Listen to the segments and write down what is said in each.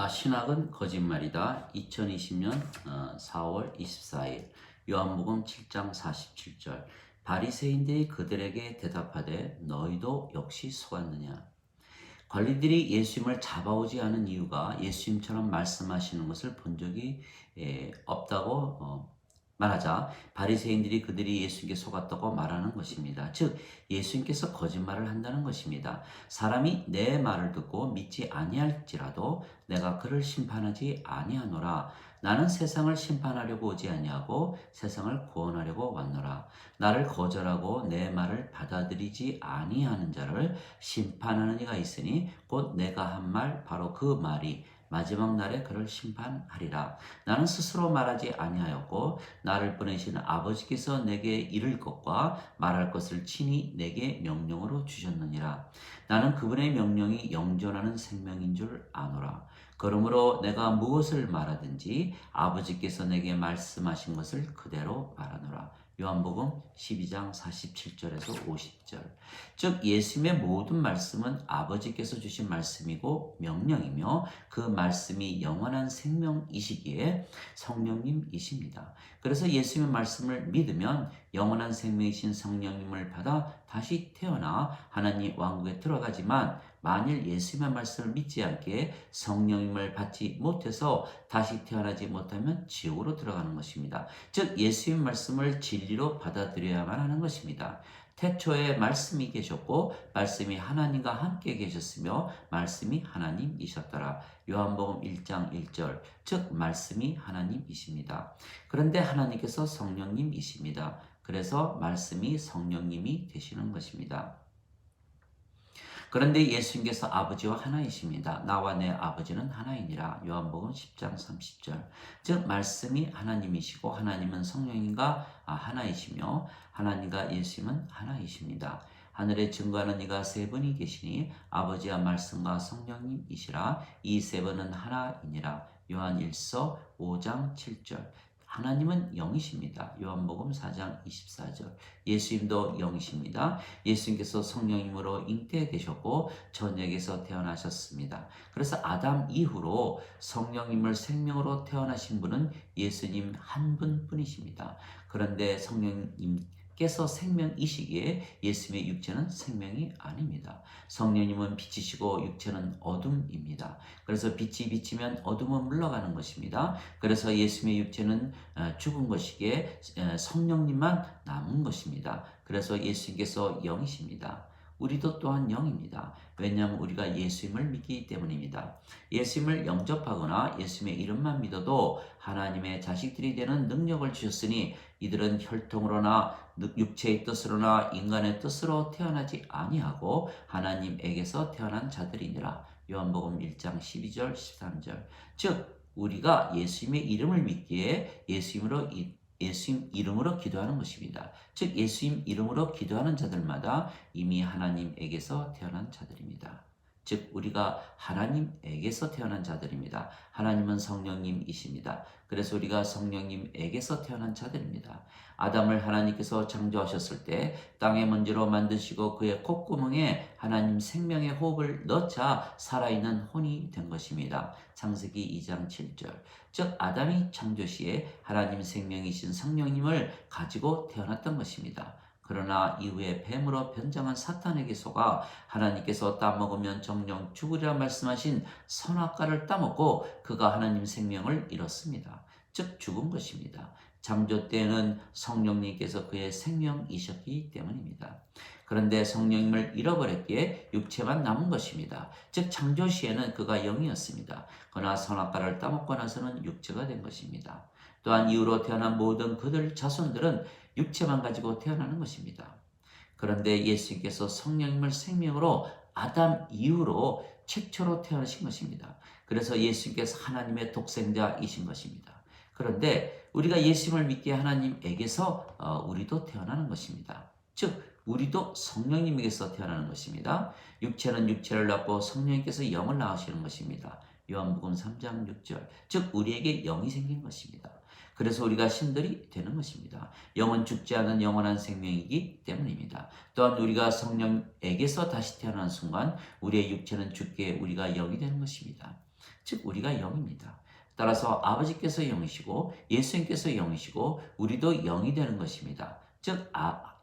신학은 거짓말이다. 2020년 4월 24일 요한복음 7장 47절 바리새인들이 그들에게 대답하되 너희도 역시 속았느냐. 관리들이 예수님을 잡아오지 않은 이유가 예수님처럼 말씀하시는 것을 본 적이 없다고 말하자 바리새인들이 그들이 예수님께 속았다고 말하는 것입니다. 즉 예수님께서 거짓말을 한다는 것입니다. 사람이 내 말을 듣고 믿지 아니할지라도 내가 그를 심판하지 아니하노라. 나는 세상을 심판하려고 오지 아니하고 세상을 구원하려고 왔노라. 나를 거절하고 내 말을 받아들이지 아니하는 자를 심판하는 이가 있으니 곧 내가 한 말 바로 그 말이 마지막 날에 그를 심판하리라. 나는 스스로 말하지 아니하였고 나를 보내신 아버지께서 내게 이를 것과 말할 것을 친히 내게 명령으로 주셨느니라. 나는 그분의 명령이 영존하는 생명인 줄 아노라. 그러므로 내가 무엇을 말하든지 아버지께서 내게 말씀하신 것을 그대로 말하노라. 요한복음 12장 47절에서 50절. 즉 예수님의 모든 말씀은 아버지께서 주신 말씀이고 명령이며 그 말씀이 영원한 생명이시기에 성령님이십니다. 그래서 예수님의 말씀을 믿으면 영원한 생명이신 성령님을 받아 다시 태어나 하나님 왕국에 들어가지만 만일 예수님의 말씀을 믿지 않게 성령님을 받지 못해서 다시 태어나지 못하면 지옥으로 들어가는 것입니다. 즉 예수님의 말씀을 진리로 받아들여야만 하는 것입니다. 태초에 말씀이 계셨고 말씀이 하나님과 함께 계셨으며 말씀이 하나님이셨더라. 요한복음 1장 1절. 즉 말씀이 하나님이십니다. 그런데 하나님께서 성령님이십니다. 그래서 말씀이 성령님이 되시는 것입니다. 그런데 예수님께서 아버지와 하나이십니다. 나와 내 아버지는 하나이니라. 요한복음 10장 30절. 즉 말씀이 하나님이시고 하나님은 성령님과 하나이시며 하나님과 예수님은 하나이십니다. 하늘에 증거하는 이가 세 분이 계시니 아버지와 말씀과 성령님이시라. 이 세 분은 하나이니라. 요한 1서 5장 7절. 하나님은 영이십니다. 요한복음 4장 24절. 예수님도 영이십니다. 예수님께서 성령님으로 잉태되셨고 저녁에서 태어나셨습니다. 그래서 아담 이후로 성령님을 생명으로 태어나신 분은 예수님 한 분뿐이십니다. 그런데 성령님께서 생명이시기에 예수님의 육체는 생명이 아닙니다. 성령님은 빛이시고 육체는 어둠입니다. 그래서 빛이 비치면 어둠은 물러가는 것입니다. 그래서 예수님의 육체는 죽은 것이기에 성령님만 남은 것입니다. 그래서 예수님께서 영이십니다. 우리도 또한 영입니다. 왜냐하면 우리가 예수님을 믿기 때문입니다. 예수님을 영접하거나 예수님의 이름만 믿어도 하나님의 자식들이 되는 능력을 주셨으니 이들은 혈통으로나 육체의 뜻으로나 인간의 뜻으로 태어나지 아니하고 하나님에게서 태어난 자들이니라. 요한복음 1장 12절 13절. 즉 우리가 예수님의 이름을 믿기에 예수님 이름으로 기도하는 것입니다. 즉 예수님 이름으로 기도하는 자들마다 이미 하나님에게서 태어난 자들입니다. 즉 우리가 하나님에게서 태어난 자들입니다. 하나님은 성령님이십니다. 그래서 우리가 성령님에게서 태어난 자들입니다. 아담을 하나님께서 창조하셨을 때 땅의 먼지로 만드시고 그의 콧구멍에 하나님 생명의 호흡을 넣자 살아있는 혼이 된 것입니다. 창세기 2장 7절. 즉 아담이 창조 시에 하나님 생명이신 성령님을 가지고 태어났던 것입니다. 그러나 이후에 뱀으로 변장한 사탄에게 속아 하나님께서 따먹으면 정령 죽으리라 말씀하신 선악과를 따먹고 그가 하나님 생명을 잃었습니다. 즉 죽은 것입니다. 창조 때에는 성령님께서 그의 생명이셨기 때문입니다. 그런데 성령님을 잃어버렸기에 육체만 남은 것입니다. 즉 창조 시에는 그가 영이었습니다. 그러나 선악과를 따먹고 나서는 육체가 된 것입니다. 또한 이후로 태어난 모든 그들 자손들은 육체만 가지고 태어나는 것입니다. 그런데 예수님께서 성령님을 생명으로 아담 이후로 최초로 태어나신 것입니다. 그래서 예수님께서 하나님의 독생자이신 것입니다. 그런데 우리가 예수님을 믿기에 하나님에게서 우리도 태어나는 것입니다. 즉 우리도 성령님에게서 태어나는 것입니다. 육체는 육체를 낳고 성령님께서 영을 낳으시는 것입니다. 요한복음 3장 6절. 즉 우리에게 영이 생긴 것입니다. 그래서 우리가 신들이 되는 것입니다. 영은 죽지 않은 영원한 생명이기 때문입니다. 또한 우리가 성령에게서 다시 태어난 순간 우리의 육체는 죽게 우리가 영이 되는 것입니다. 즉 우리가 영입니다. 따라서 아버지께서 영이시고 예수님께서 영이시고 우리도 영이 되는 것입니다. 즉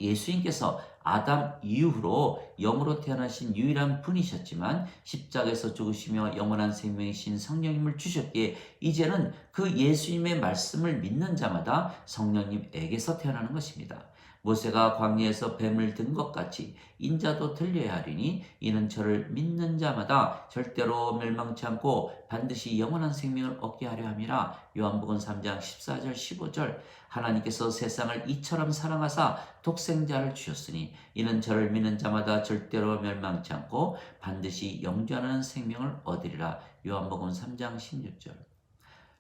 예수님께서 아담 이후로 영으로 태어나신 유일한 분이셨지만 십자가에서 죽으시며 영원한 생명이신 성령님을 주셨기에 이제는 그 예수님의 말씀을 믿는 자마다 성령님에게서 태어나는 것입니다. 모세가 광야에서 뱀을 든 것 같이 인자도 들려야 하리니 이는 저를 믿는 자마다 절대로 멸망치 않고 반드시 영원한 생명을 얻게 하려 함이라. 요한복음 3장 14절 15절. 하나님께서 세상을 이처럼 사랑하사 독생자를 주셨으니 이는 저를 믿는 자마다 절대로 멸망치 않고 반드시 영원한 생명을 얻으리라. 요한복음 3장 16절.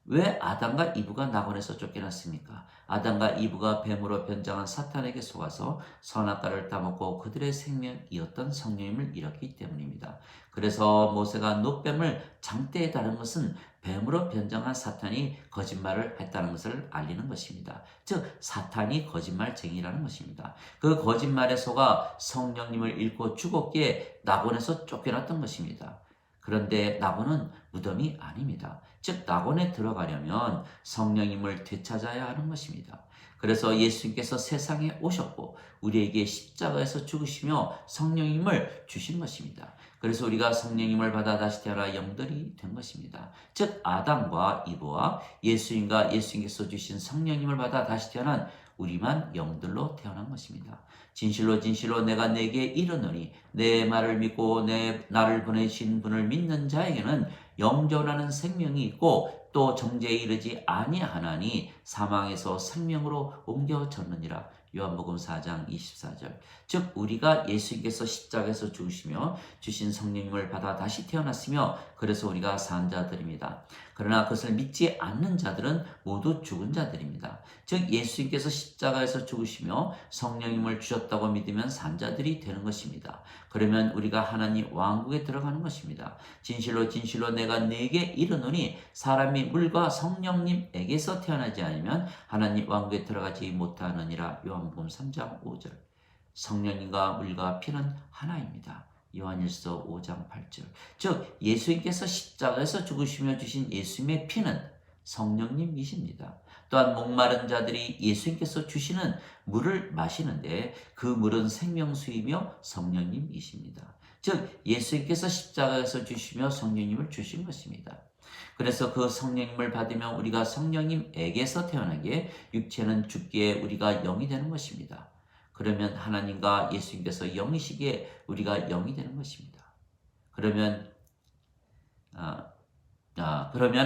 왜 아담과 이브가 낙원에서 쫓겨났습니까? 아담과 이브가 뱀으로 변장한 사탄에게 속아서 선악과를 따먹고 그들의 생명이었던 성령님을 잃었기 때문입니다. 그래서 모세가 노뱀을 장대에 다른 것은 뱀으로 변장한 사탄이 거짓말을 했다는 것을 알리는 것입니다. 즉 사탄이 거짓말쟁이라는 것입니다. 그 거짓말에 속아 성령님을 잃고 죽었기에 낙원에서 쫓겨났던 것입니다. 그런데 낙원은 무덤이 아닙니다. 즉 낙원에 들어가려면 성령님을 되찾아야 하는 것입니다. 그래서 예수님께서 세상에 오셨고 우리에게 십자가에서 죽으시며 성령님을 주신 것입니다. 그래서 우리가 성령님을 받아 다시 태어나 영들이 된 것입니다. 즉 아담과 이브와 예수님과 예수님께서 주신 성령님을 받아 다시 태어난 우리만 영들로 태어난 것입니다. 진실로 진실로 내가 네게 이르노니 내 말을 믿고 나를 보내신 분을 믿는 자에게는 영존하는 생명이 있고 또 정죄에 이르지 아니하나니 사망에서 생명으로 옮겨졌느니라. 요한복음 4장 24절. 즉 우리가 예수님께서 십자가에서 죽으시며 주신 성령님을 받아 다시 태어났으며 그래서 우리가 산 자들입니다. 그러나 그것을 믿지 않는 자들은 모두 죽은 자들입니다. 즉 예수님께서 십자가에서 죽으시며 성령님을 주셨다고 믿으면 산 자들이 되는 것입니다. 그러면 우리가 하나님 왕국에 들어가는 것입니다. 진실로 진실로 내가 네게 이르노니 사람이 물과 성령님에게서 태어나지 않으면 하나님 왕국에 들어가지 못하느니라. 요한복음 3장 5절. 성령님과 물과 피는 하나입니다. 요한일서 5장 8절. 즉 예수님께서 십자가에서 죽으시며 주신 예수님의 피는 성령님이십니다. 또한 목마른 자들이 예수님께서 주시는 물을 마시는데 그 물은 생명수이며 성령님이십니다. 즉 예수님께서 십자가에서 주시며 성령님을 주신 것입니다. 그래서 그 성령님을 받으면 우리가 성령님에게서 태어나기에 육체는 죽기에 우리가 영이 되는 것입니다. 그러면 하나님과 예수님께서 영이시기에 우리가 영이 되는 것입니다. 그러면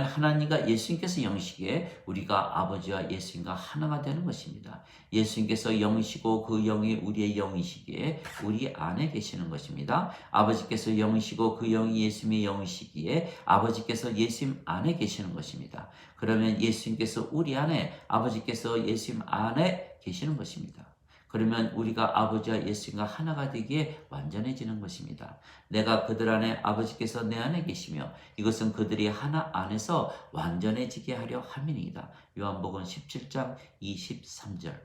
하나님과 예수님께서 영이시기에 우리가 아버지와 예수님과 하나가 되는 것입니다. 예수님께서 영이시고 그 영이 우리의 영이시기에 우리 안에 계시는 것입니다. 아버지께서 영이시고 그 영이 예수님의 영이시기에 아버지께서 예수님 안에 계시는 것입니다. 그러면 예수님께서 우리 안에, 아버지께서 예수님 안에 계시는 것입니다. 그러면 우리가 아버지와 예수님과 하나가 되기에 완전해지는 것입니다. 내가 그들 안에, 아버지께서 내 안에 계시며 이것은 그들이 하나 안에서 완전해지게 하려 함이니이다. 요한복음 17장 23절.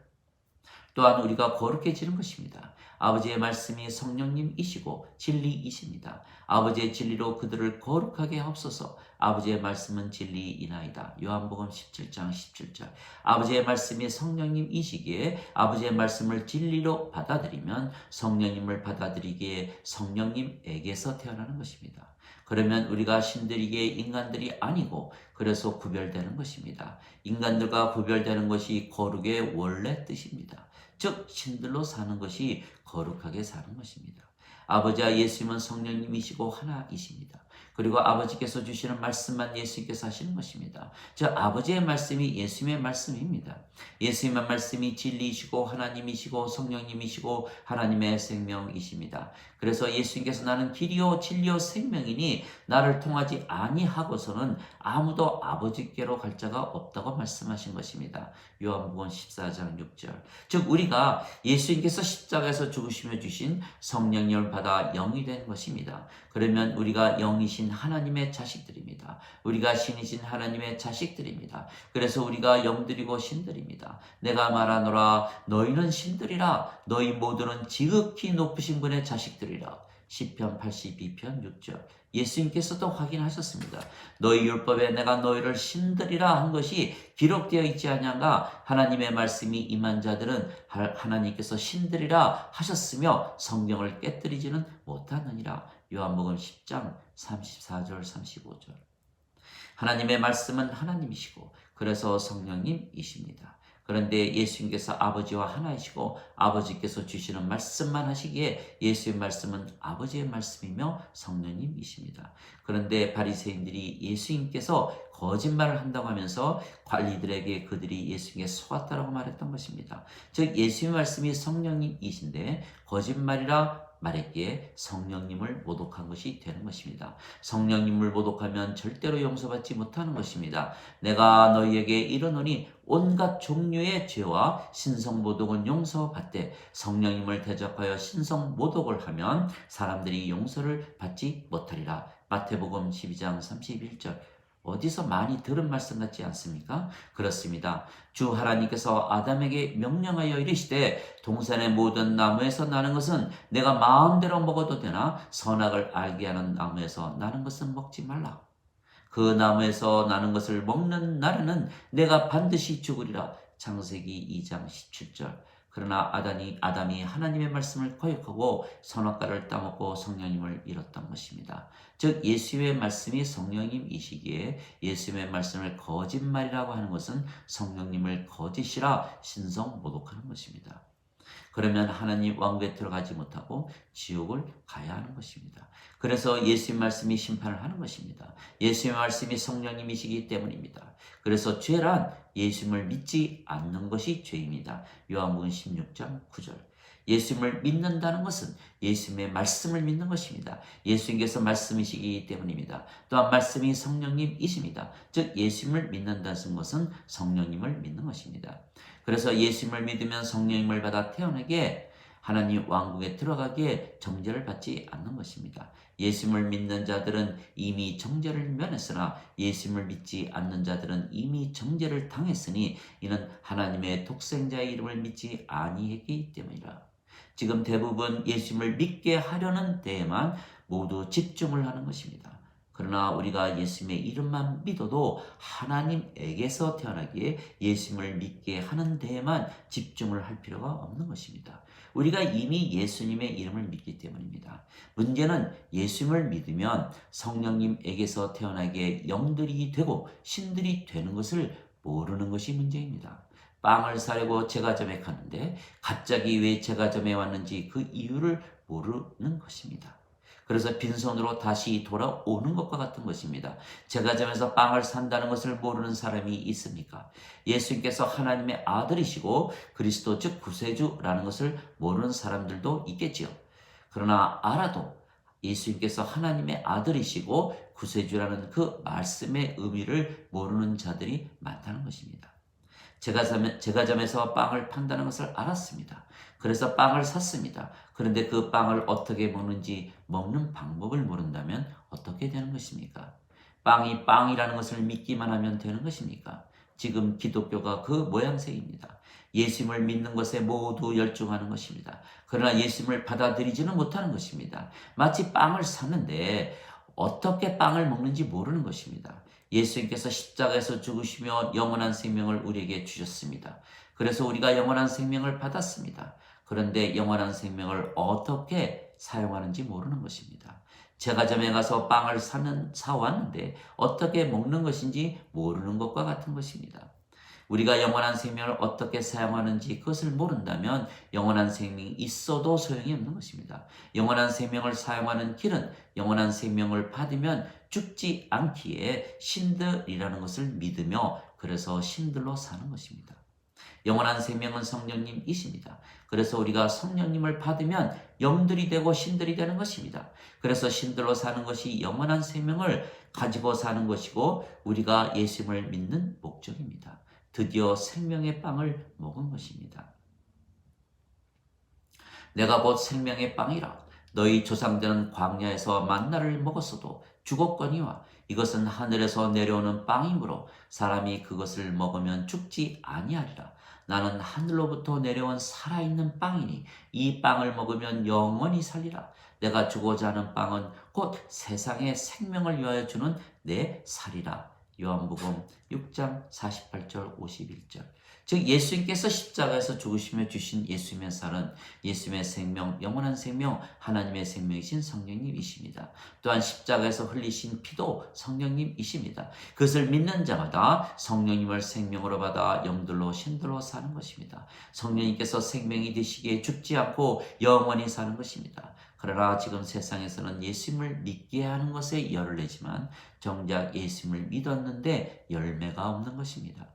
또한 우리가 거룩해지는 것입니다. 아버지의 말씀이 성령님이시고 진리이십니다. 아버지의 진리로 그들을 거룩하게 하옵소서. 아버지의 말씀은 진리이나이다. 요한복음 17장 17절. 아버지의 말씀이 성령님이시기에 아버지의 말씀을 진리로 받아들이면 성령님을 받아들이기에 성령님에게서 태어나는 것입니다. 그러면 우리가 신들이기에 인간들이 아니고 그래서 구별되는 것입니다. 인간들과 구별되는 것이 거룩의 원래 뜻입니다. 즉 신들로 사는 것이 거룩하게 사는 것입니다. 아버지와 예수님은 성령님이시고 하나이십니다. 그리고 아버지께서 주시는 말씀만 예수님께서 하시는 것입니다. 즉 아버지의 말씀이 예수님의 말씀입니다. 예수님의 말씀이 진리이시고 하나님이시고 성령님이시고 하나님의 생명이십니다. 그래서 예수님께서 나는 길이요 진리요 생명이니 나를 통하지 아니하고서는 아무도 아버지께로 갈 자가 없다고 말씀하신 것입니다. 요한복음 14장 6절. 즉 우리가 예수님께서 십자가에서 죽으시며 주신 성령님을 받아 영이 된 것입니다. 그러면 우리가 영이신 하나님의 자식들입니다. 우리가 신이신 하나님의 자식들입니다. 그래서 우리가 영들이고 신들입니다. 내가 말하노라 너희는 신들이라 너희 모두는 지극히 높으신 분의 자식들이라. 시편 82편 6절. 예수님께서도 확인하셨습니다. 너희 율법에 내가 너희를 신들이라 한 것이 기록되어 있지 아니한가? 하나님의 말씀이 임한 자들은 하나님께서 신들이라 하셨으며 성경을 깨뜨리지는 못하느니라. 요한복음 10장 34절 35절. 하나님의 말씀은 하나님이시고 그래서 성령님이십니다. 그런데 예수님께서 아버지와 하나이시고 아버지께서 주시는 말씀만 하시기에 예수의 말씀은 아버지의 말씀이며 성령님이십니다. 그런데 바리새인들이 예수님께서 거짓말을 한다고 하면서 관리들에게 그들이 예수님께 속았다라고 말했던 것입니다. 즉 예수의 말씀이 성령님이신데 거짓말이라 말했기에 성령님을 모독한 것이 되는 것입니다. 성령님을 모독하면 절대로 용서받지 못하는 것입니다. 내가 너희에게 이르노니 온갖 종류의 죄와 신성모독은 용서받되 성령님을 대적하여 신성모독을 하면 사람들이 용서를 받지 못하리라. 마태복음 12장 31절. 어디서 많이 들은 말씀 같지 않습니까? 그렇습니다. 주 하나님께서 아담에게 명령하여 이르시되 동산의 모든 나무에서 나는 것은 내가 마음대로 먹어도 되나 선악을 알게 하는 나무에서 나는 것은 먹지 말라. 그 나무에서 나는 것을 먹는 날에는 내가 반드시 죽으리라. 창세기 2장 17절. 그러나 아담이 하나님의 말씀을 거역하고 선악과를 따먹고 성령님을 잃었던 것입니다. 즉 예수의 말씀이 성령님이시기에 예수의 말씀을 거짓말이라고 하는 것은 성령님을 거짓이라 신성모독하는 것입니다. 그러면 하나님 왕국에 들어가지 못하고 지옥을 가야 하는 것입니다. 그래서 예수의 말씀이 심판을 하는 것입니다. 예수의 말씀이 성령님이시기 때문입니다. 그래서 죄란 예수님을 믿지 않는 것이 죄입니다. 요한복음 16장 9절. 예수님을 믿는다는 것은 예수님의 말씀을 믿는 것입니다. 예수님께서 말씀이시기 때문입니다. 또한 말씀이 성령님이십니다. 즉 예수님을 믿는다는 것은 성령님을 믿는 것입니다. 그래서 예수님을 믿으면 성령님을 받아 태어나게 하나님 왕국에 들어가기에 정죄를 받지 않는 것입니다. 예수님을 믿는 자들은 이미 정죄를 면했으나 예수님을 믿지 않는 자들은 이미 정죄를 당했으니 이는 하나님의 독생자의 이름을 믿지 아니했기 때문이라. 지금 대부분 예수님을 믿게 하려는 데에만 모두 집중을 하는 것입니다. 그러나 우리가 예수님의 이름만 믿어도 하나님에게서 태어나기에 예수님을 믿게 하는 데에만 집중을 할 필요가 없는 것입니다. 우리가 이미 예수님의 이름을 믿기 때문입니다. 문제는 예수님을 믿으면 성령님에게서 태어나게 영들이 되고 신들이 되는 것을 모르는 것이 문제입니다. 빵을 사려고 제과점에 갔는데 갑자기 왜 제과점에 왔는지 그 이유를 모르는 것입니다. 그래서 빈손으로 다시 돌아오는 것과 같은 것입니다. 제과점에서 빵을 산다는 것을 모르는 사람이 있습니까? 예수님께서 하나님의 아들이시고 그리스도 즉 구세주라는 것을 모르는 사람들도 있겠지요. 그러나 알아도 예수님께서 하나님의 아들이시고 구세주라는 그 말씀의 의미를 모르는 자들이 많다는 것입니다. 제과점에서 빵을 판다는 것을 알았습니다. 그래서 빵을 샀습니다. 그런데 그 빵을 어떻게 먹는지 먹는 방법을 모른다면 어떻게 되는 것입니까? 빵이 빵이라는 것을 믿기만 하면 되는 것입니까? 지금 기독교가 그 모양새입니다. 예수님을 믿는 것에 모두 열중하는 것입니다. 그러나 예수님을 받아들이지는 못하는 것입니다. 마치 빵을 샀는데 어떻게 빵을 먹는지 모르는 것입니다. 예수님께서 십자가에서 죽으시며 영원한 생명을 우리에게 주셨습니다. 그래서 우리가 영원한 생명을 받았습니다. 그런데 영원한 생명을 어떻게 사용하는지 모르는 것입니다. 제과점에 가서 빵을 사왔는데 어떻게 먹는 것인지 모르는 것과 같은 것입니다. 우리가 영원한 생명을 어떻게 사용하는지 그것을 모른다면 영원한 생명이 있어도 소용이 없는 것입니다. 영원한 생명을 사용하는 길은 영원한 생명을 받으면 죽지 않기에 신들이라는 것을 믿으며 그래서 신들로 사는 것입니다. 영원한 생명은 성령님이십니다. 그래서 우리가 성령님을 받으면 영들이 되고 신들이 되는 것입니다. 그래서 신들로 사는 것이 영원한 생명을 가지고 사는 것이고 우리가 예수님을 믿는 목적입니다. 드디어 생명의 빵을 먹은 것입니다. 내가 곧 생명의 빵이라. 너희 조상들은 광야에서 만나를 먹었어도 죽었거니와 이것은 하늘에서 내려오는 빵이므로 사람이 그것을 먹으면 죽지 아니하리라. 나는 하늘로부터 내려온 살아있는 빵이니 이 빵을 먹으면 영원히 살리라. 내가 주고자 하는 빵은 곧 세상의 생명을 위하여 주는 내 살이라. 요한복음 6장 48절 51절. 즉 예수님께서 십자가에서 죽으시며 주신 예수님의 살은 예수님의 생명, 영원한 생명, 하나님의 생명이신 성령님이십니다. 또한 십자가에서 흘리신 피도 성령님이십니다. 그것을 믿는 자마다 성령님을 생명으로 받아 영들로 신들로 사는 것입니다. 성령님께서 생명이 되시기에 죽지 않고 영원히 사는 것입니다. 그러나 지금 세상에서는 예수님을 믿게 하는 것에 열을 내지만 정작 예수님을 믿었는데 열매가 없는 것입니다.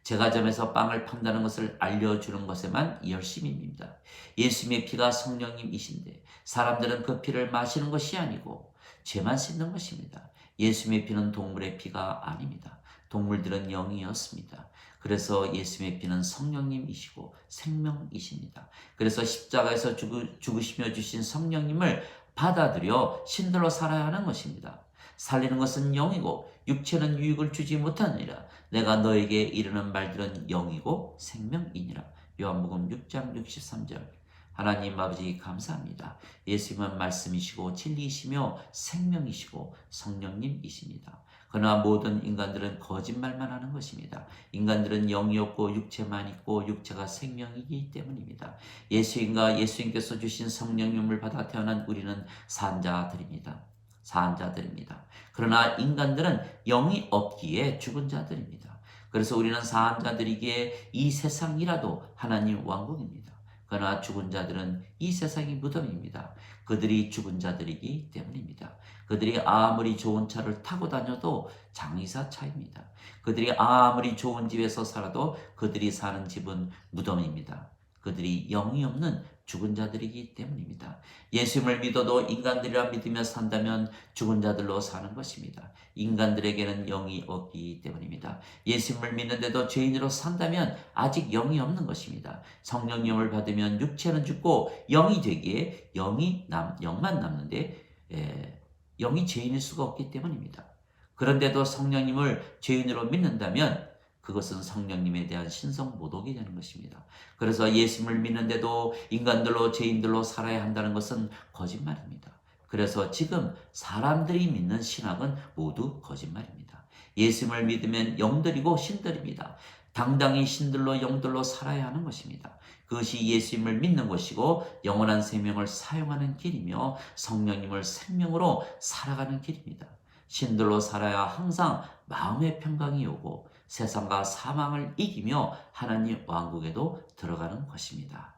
제과점에서 빵을 판다는 것을 알려주는 것에만 열심히 입니다. 예수님의 피가 성령님이신데 사람들은 그 피를 마시는 것이 아니고 죄만 씻는 것입니다. 예수님의 피는 동물의 피가 아닙니다. 동물들은 영이었습니다. 그래서 예수님의 피는 성령님이시고 생명이십니다. 그래서 십자가에서 죽으시며 주신 성령님을 받아들여 신들로 살아야 하는 것입니다. 살리는 것은 영이고 육체는 유익을 주지 못하느니라. 내가 너에게 이르는 말들은 영이고 생명이니라. 요한복음 6장 63절. 하나님 아버지 감사합니다. 예수님은 말씀이시고 진리이시며 생명이시고 성령님이십니다. 그러나 모든 인간들은 거짓말만 하는 것입니다. 인간들은 영이 없고 육체만 있고 육체가 생명이기 때문입니다. 예수님께서 주신 성령님을 받아 태어난 우리는 산자들입니다. 그러나 인간들은 영이 없기에 죽은 자들입니다. 그래서 우리는 사한 자들이기에 이 세상이라도 하나님 왕국입니다. 그러나 죽은 자들은 이 세상이 무덤입니다. 그들이 죽은 자들이기 때문입니다. 그들이 아무리 좋은 차를 타고 다녀도 장의사 차입니다. 그들이 아무리 좋은 집에서 살아도 그들이 사는 집은 무덤입니다. 그들이 영이 없는 죽은 자들이기 때문입니다. 예수님을 믿어도 인간들이라 믿으며 산다면 죽은 자들로 사는 것입니다. 인간들에게는 영이 없기 때문입니다. 예수님을 믿는데도 죄인으로 산다면 아직 영이 없는 것입니다. 성령님을 받으면 육체는 죽고 영이 되기에 영만 남는데 영이 죄인일 수가 없기 때문입니다. 그런데도 성령님을 죄인으로 믿는다면 그것은 성령님에 대한 신성 모독이 되는 것입니다. 그래서 예수님을 믿는데도 인간들로 죄인들로 살아야 한다는 것은 거짓말입니다. 그래서 지금 사람들이 믿는 신학은 모두 거짓말입니다. 예수님을 믿으면 영들이고 신들입니다. 당당히 신들로 영들로 살아야 하는 것입니다. 그것이 예수님을 믿는 것이고 영원한 생명을 사용하는 길이며 성령님을 생명으로 살아가는 길입니다. 신들로 살아야 항상 마음의 평강이 오고 세상과 사망을 이기며 하나님 왕국에도 들어가는 것입니다.